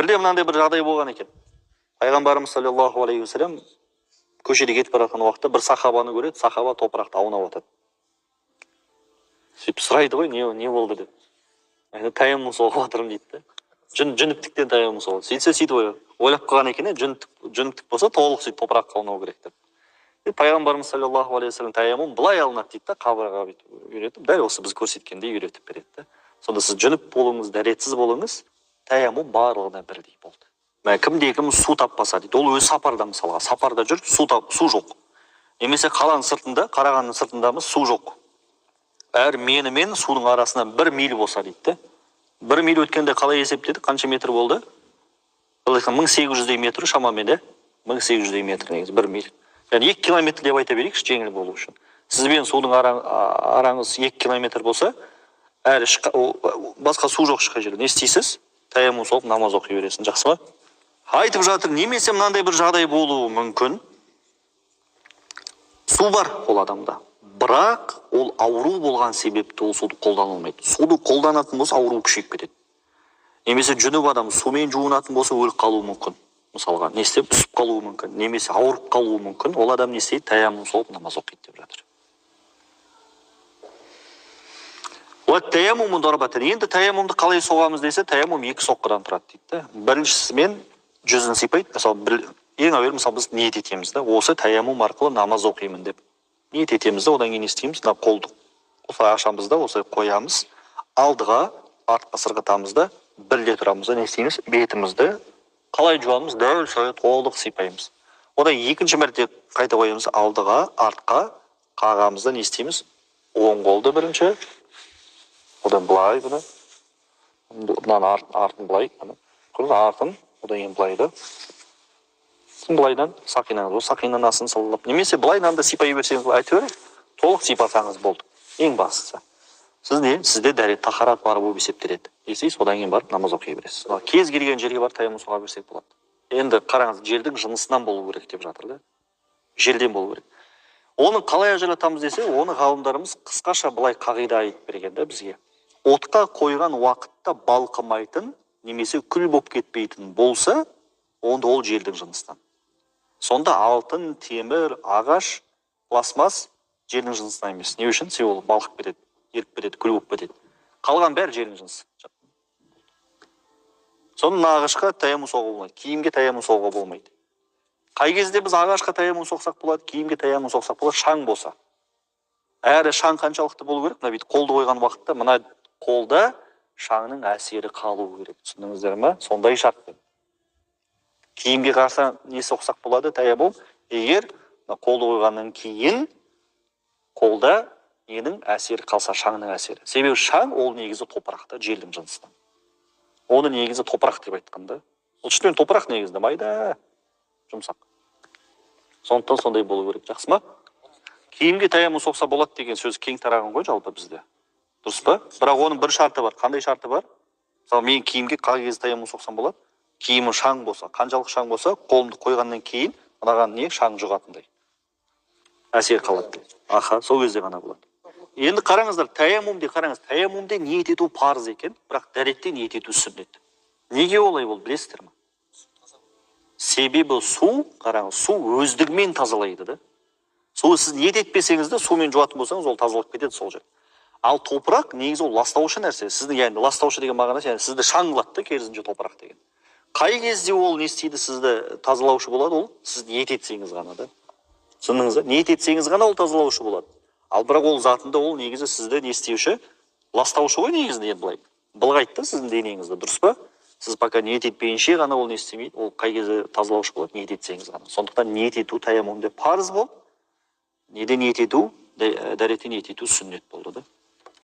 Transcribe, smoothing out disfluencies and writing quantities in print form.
Бірде мынандай бір жағдай болған екен. Пайғамбарымыз саллаллаху алейхи вассалам көшеде кетіп бара жатқан уақытта бір сахабаны көреді, сахаба топырақты аунап жатады. Сөйтіп сұрайды ғой, не болды деп. Таяммум соғып жатырмын дейді да. Жүніптіктен таяммум соғады. Сөйтсе сөйтіп ойлап қалған екен, жүніптік болса толық сөйтіп топыраққа аунау керек деп. Пайғамбарымыз саллаллаху алейхи вассалам таяммум былай алынады дейді да, қабырғаға үйретіп, дәл осы біз көрсеткендей үйретіп береді да. Сонда сіз жүніп болыңыз, дәретсіз болыңыз, таяммум барлығына бірдей болды. Кімде-кім су таппаса дейді, ол өз сапарда, мысалға сапарда жүр, су жоқ. Немесе қаланың сыртында, қарағанның сыртындамыз, су жоқ. Әр мені мен судың арасынан 1 миль болса дейді. 1 миль өткенде қалай есептеді, қанша метр болды? 1800 метр шамамен, де 1800 метр негізі 1 миль. Yani 2 километр деп айта берейікші, жеңіл болу үшін. Сізбен судың араңыз 2 километр болса, әрі басқа су жоқ шыққан жерде не істейсіз? Таяммум соғып намаз оқи бересің, жақсы ма? Айтып жатыр, немесе мынандай бір жағдай болуы мүмкін. Су бар ол адамда, бірақ ол ауру болған себепті ол суды қолдана алмайды. Суды қолданатын болса ауру күшейіп кетеді. Немесе жүніп адам сумен жуынатын болса өліп қалуы мүмкін. Мысалға, не істеп үсіп қалуы мүмкін, немесе ауырып қалуы мүмкін. Ол адам не істейді? Таяммум соғып намаз оқиды деп жатыр. Енді таяммумды қалай соғамыз десе, таяммум 2 соққыдан тұрады дейді. Біріншісімен жүзін сипайды. Мысалы, ең әуелі мысалы біз ниет етеміз да, осы таяммум арқылы намаз оқимын деп. Ниет етеміз да, одан кейін істейміз, қолды осылай ашамыз да, осылай қоямыз, алдыға, артқа сырғытамыз да, бірде тұрамыз да, не істейміз? Бетімізді қалай жуамыз? Дәл солай толық сипаймыз. Одан екінші мәрте қайта қоямыз, алдыға, артқа қағамыз да, не істейміз? Оң қолды бірінші, одан былай бұны, артын былай, артын, одан ең былай да. Былайдан сақинаны асын салып, немесе былайдан да сипай берсеңіз, әйтеуір толық сипасаңыз болды. Ең бастысы. Сізде дәрет тахарат бар болып есептеледі. Есейсіз, одан кейін барып намаз оқи бересіз. Кез келген жерге бар таяммум соға берсек болады. Енді қараңыз, жердің жынысынан болу керек деп жатыр да. Жерден болу керек. Оны қалай ажыратамыз десе, оны ғалымдарымыз қысқаша былай қағида айтып берген да бізге. Отқа қойған уақытта балқымайтын, немесе күл болып кетпейтін болса, онда ол жердің жынысынан. Сонда алтын, темір, ағаш, пластмас жердің жынысынан емес. Не үшін? Себебі ол балқып кетеді, еріп кетеді, күл болып кетеді. Қалған бәрі жердің жынысы. Соны ағашқа таяммум соғуға болмайды, киімге таяммум соғуға болмайды. Қай кезде біз ағашқа таяммум соқсақ болады, киімге таяммум соқсақ болады, шаң болса. Әрі шаң қаншалықты болу керек? Мына бүйтіп қолды қойған уақытта, мына қолда шаңның әсері қалу керек. Түсіндіңіздер ме? Сондай шарт. Киімге қарса не соқсақ болады, таяммум? Егер қолды қойғаннан кейін қолда ненің әсері қалса, шаңның әсері. Себебі шаң ол негізі топырақта, жердің жынысынан. Оны негізі топырақ деп айтқанда. Ол шынымен топырақ негізді, майда жұмсақ. Сондықтан сондай болу керек, жақсы ма? Киімге таяммум соқса болады деген сөз кең тараған ғой жалпы бізде. Дұрыс па? Бірақ оның бір шарты бар. Қандай шарты бар? Мысалы, мен киімге қай кезде таяммум соқсам болады? Киімі шаң болса, қаншалық шаң болса, қолымды қойғаннан кейін мынаған не шаң жұғатындай. Әсер қалады. Аха, сол кезде ғана болады. Енді қараңыздар, таяммумде қараңыз, таяммумде ниет ету парыз екен, бірақ дәретте ниет ету сүннет. Неге олай болды, білесіздер ме? Себебі су, қараңыз, су өздігімен тазалайды да. Су сіз ниет етпесеңіз де, сумен жуатын болсаңыз, ол тазалып кетеді сол жер. Ал топырақ негізі ол ластаушы нәрсе. Сізді, яғни ластаушы деген мағынасы, яғни сізді шаңғылатты, керісінше топырақ деген. Қай кезде ол не істейді, сізді тазалаушы болады, ол сіз ниет етсеңіз ғана да. Түсіндіңіз бе? Ниет етсеңіз ғана ол тазалаушы болады. Ал бірақ ол затында ол негізі сізді не істеуші? Ластаушы ғой негізінде, енді былай. Былғайды сіздің денеңізді, дұрыс па? Сіз пока ниет етпейінше ғана ол не істемейді, ол қай кезде тазалаушы болады, ниет етсеңіз ғана. Сондықтан ниет ету таяммумде парыз болды. Неден ниет ету, дәретте ниет ету сүннет болды да.